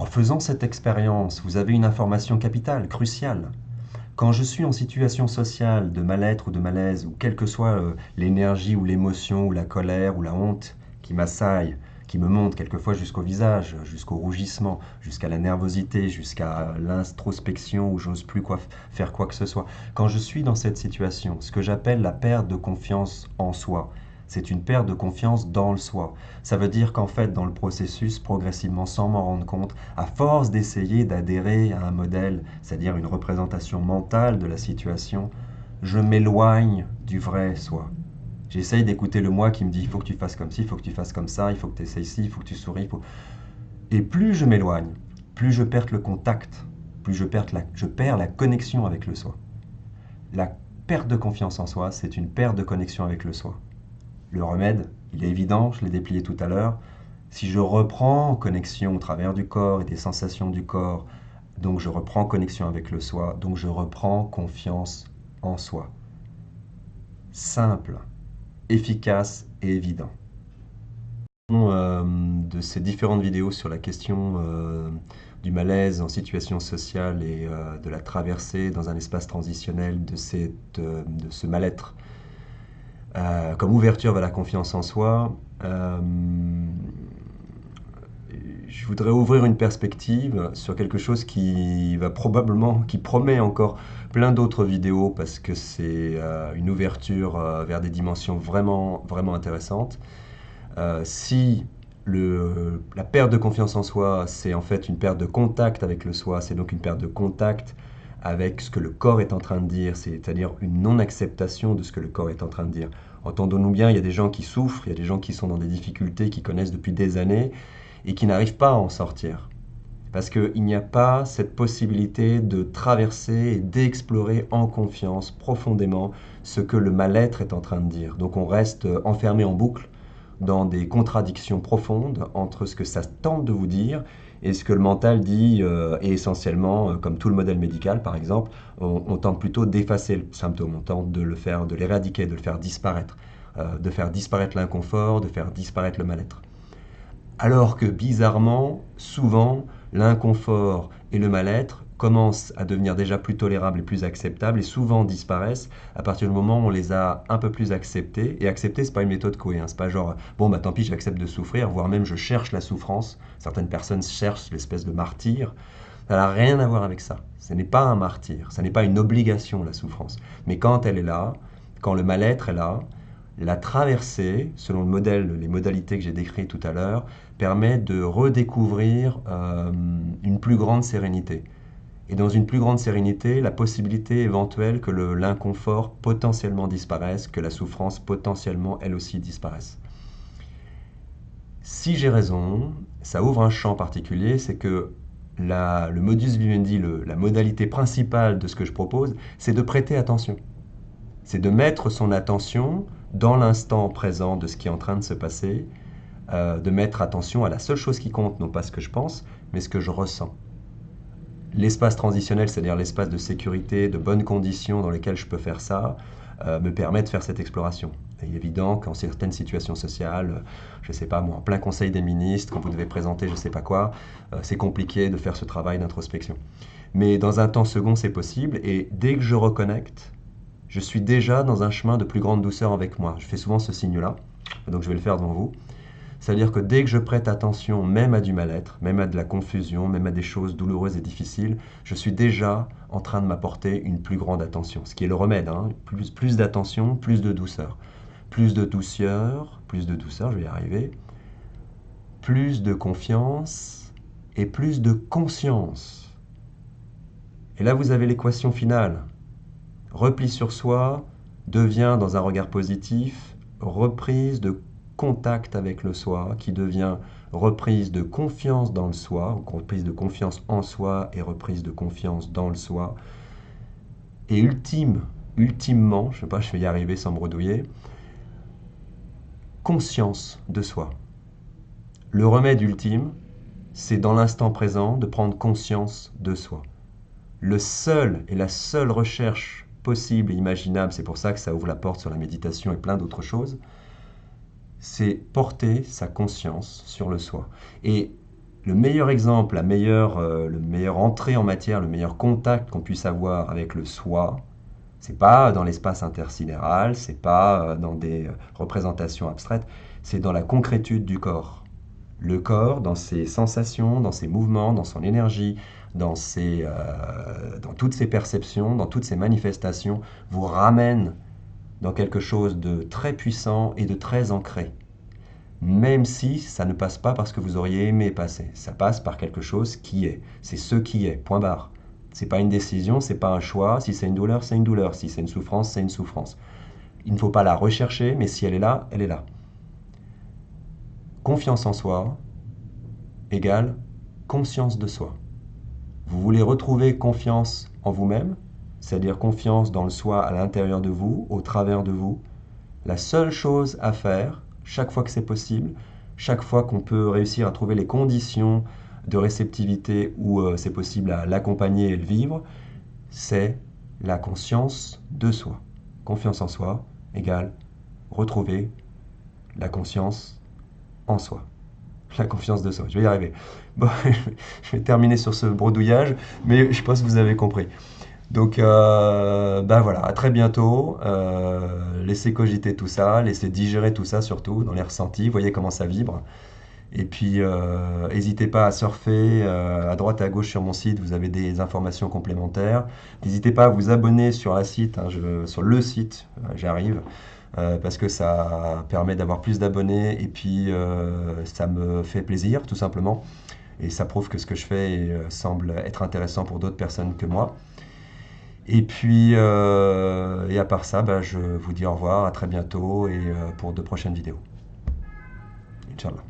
En faisant cette expérience, vous avez une information capitale, cruciale. Quand je suis en situation sociale de mal-être ou de malaise, ou quelle que soit l'énergie ou l'émotion ou la colère ou la honte qui m'assaille, qui me monte quelquefois jusqu'au visage, jusqu'au rougissement, jusqu'à la nervosité, jusqu'à l'introspection où j'ose plus faire quoi que ce soit. Quand je suis dans cette situation, ce que j'appelle la perte de confiance en soi, c'est une perte de confiance dans le soi. Ça veut dire qu'en fait, dans le processus, progressivement, sans m'en rendre compte, à force d'essayer d'adhérer à un modèle, c'est-à-dire une représentation mentale de la situation, je m'éloigne du vrai soi. J'essaye d'écouter le moi qui me dit il faut que tu fasses comme ci, il faut que tu fasses comme ça, il faut que tu essayes ci, il faut que tu souris. Et plus je m'éloigne, plus je perds le contact, plus je perds la connexion avec le soi. La perte de confiance en soi, c'est une perte de connexion avec le soi. Le remède, il est évident, je l'ai déplié tout à l'heure. Si je reprends connexion au travers du corps et des sensations du corps, donc je reprends connexion avec le soi, donc je reprends confiance en soi. Simple, efficace et évident. De ces différentes vidéos sur la question du malaise en situation sociale et de la traversée dans un espace transitionnel de ce mal-être comme ouverture vers la confiance en soi, je voudrais ouvrir une perspective sur quelque chose qui promet encore plein d'autres vidéos parce que c'est une ouverture vers des dimensions vraiment, vraiment intéressantes. Si la perte de confiance en soi, c'est en fait une perte de contact avec le soi, c'est donc une perte de contact avec ce que le corps est en train de dire, c'est-à-dire une non-acceptation de ce que le corps est en train de dire. Entendons-nous bien, il y a des gens qui souffrent, il y a des gens qui sont dans des difficultés, qui connaissent depuis des années et qui n'arrivent pas à en sortir. Parce qu'il n'y a pas cette possibilité de traverser et d'explorer en confiance profondément ce que le mal-être est en train de dire. Donc on reste enfermé en boucle dans des contradictions profondes entre ce que ça tente de vous dire et ce que le mental dit, et essentiellement, comme tout le modèle médical par exemple, on tente plutôt d'effacer le symptôme, on tente de le faire, de l'éradiquer, de le faire disparaître l'inconfort, de faire disparaître le mal-être. Alors que bizarrement, souvent, l'inconfort et le mal-être commencent à devenir déjà plus tolérables et plus acceptables et souvent disparaissent à partir du moment où on les a un peu plus acceptés. Et accepter, c'est pas une méthode couée, hein. C'est pas genre bon bah tant pis, j'accepte de souffrir, voire même je cherche la souffrance. Certaines personnes cherchent l'espèce de martyr. Ça n'a rien à voir avec ça. Ce n'est pas un martyr, ça n'est pas une obligation la souffrance. Mais quand elle est là, quand le mal-être est là, la traversée, selon les modalités que j'ai décrites tout à l'heure, permet de redécouvrir une plus grande sérénité. Et dans une plus grande sérénité, la possibilité éventuelle que l'inconfort potentiellement disparaisse, que la souffrance potentiellement elle aussi disparaisse. Si j'ai raison, ça ouvre un champ particulier, c'est que le modus vivendi, la modalité principale de ce que je propose, c'est de prêter attention. C'est de mettre son attention dans l'instant présent de ce qui est en train de se passer, de mettre attention à la seule chose qui compte, non pas ce que je pense, mais ce que je ressens. L'espace transitionnel, c'est-à-dire l'espace de sécurité, de bonnes conditions dans lesquelles je peux faire ça, me permet de faire cette exploration. Il est évident qu'en certaines situations sociales, je ne sais pas moi, en plein conseil des ministres, quand vous devez présenter je ne sais pas quoi, c'est compliqué de faire ce travail d'introspection. Mais dans un temps second, c'est possible, et dès que je reconnecte, je suis déjà dans un chemin de plus grande douceur avec moi. Je fais souvent ce signe-là, donc je vais le faire devant vous. C'est-à-dire que dès que je prête attention, même à du mal-être, même à de la confusion, même à des choses douloureuses et difficiles, je suis déjà en train de m'apporter une plus grande attention. Ce qui est le remède, hein. Plus d'attention, plus de douceur. Plus de douceur, je vais y arriver. Plus de confiance et plus de conscience. Et là, vous avez l'équation finale. Repli sur soi devient, dans un regard positif, reprise de contact avec le soi, qui devient reprise de confiance dans le soi, reprise de confiance en soi et reprise de confiance dans le soi. Et ultimement, je ne sais pas, je vais y arriver sans me bredouiller, conscience de soi. Le remède ultime, c'est dans l'instant présent de prendre conscience de soi. La seule recherche possible et imaginable, c'est pour ça que ça ouvre la porte sur la méditation et plein d'autres choses, c'est porter sa conscience sur le soi. Et Le meilleur exemple, le meilleur entrée en matière, le meilleur contact qu'on puisse avoir avec le soi, c'est pas dans l'espace intersidéral, c'est pas dans des représentations abstraites, c'est dans la concrétude du corps. Le corps, dans ses sensations, dans ses mouvements, dans son énergie, dans toutes ses perceptions, dans toutes ses manifestations, vous ramène dans quelque chose de très puissant et de très ancré. Même si ça ne passe pas parce que vous auriez aimé passer, ça passe par quelque chose qui est. C'est ce qui est, point barre. C'est pas une décision, c'est pas un choix. Si c'est une douleur, c'est une douleur. Si c'est une souffrance, c'est une souffrance. Il ne faut pas la rechercher, mais si elle est là, elle est là. Confiance en soi égale conscience de soi. Vous voulez retrouver confiance en vous-même, c'est-à-dire confiance dans le soi à l'intérieur de vous, au travers de vous. La seule chose à faire, chaque fois que c'est possible, chaque fois qu'on peut réussir à trouver les conditions de réceptivité où c'est possible à l'accompagner et le vivre, c'est la conscience de soi. Confiance en soi égale retrouver la conscience en soi. La confiance de soi, je vais y arriver. Bon, je vais terminer sur ce bredouillage, mais je pense que vous avez compris. Donc, ben voilà, à très bientôt. Laissez cogiter tout ça, laissez digérer tout ça surtout dans les ressentis. Voyez comment ça vibre. Et puis, n'hésitez pas à surfer à droite et à gauche sur mon site. Vous avez des informations complémentaires. N'hésitez pas à vous abonner sur la site, hein, sur le site. J'arrive. Parce que ça permet d'avoir plus d'abonnés et puis ça me fait plaisir tout simplement et ça prouve que ce que je fais semble être intéressant pour d'autres personnes que moi. Et puis, et à part ça, bah, je vous dis au revoir, à très bientôt et pour de prochaines vidéos. Inch'Allah.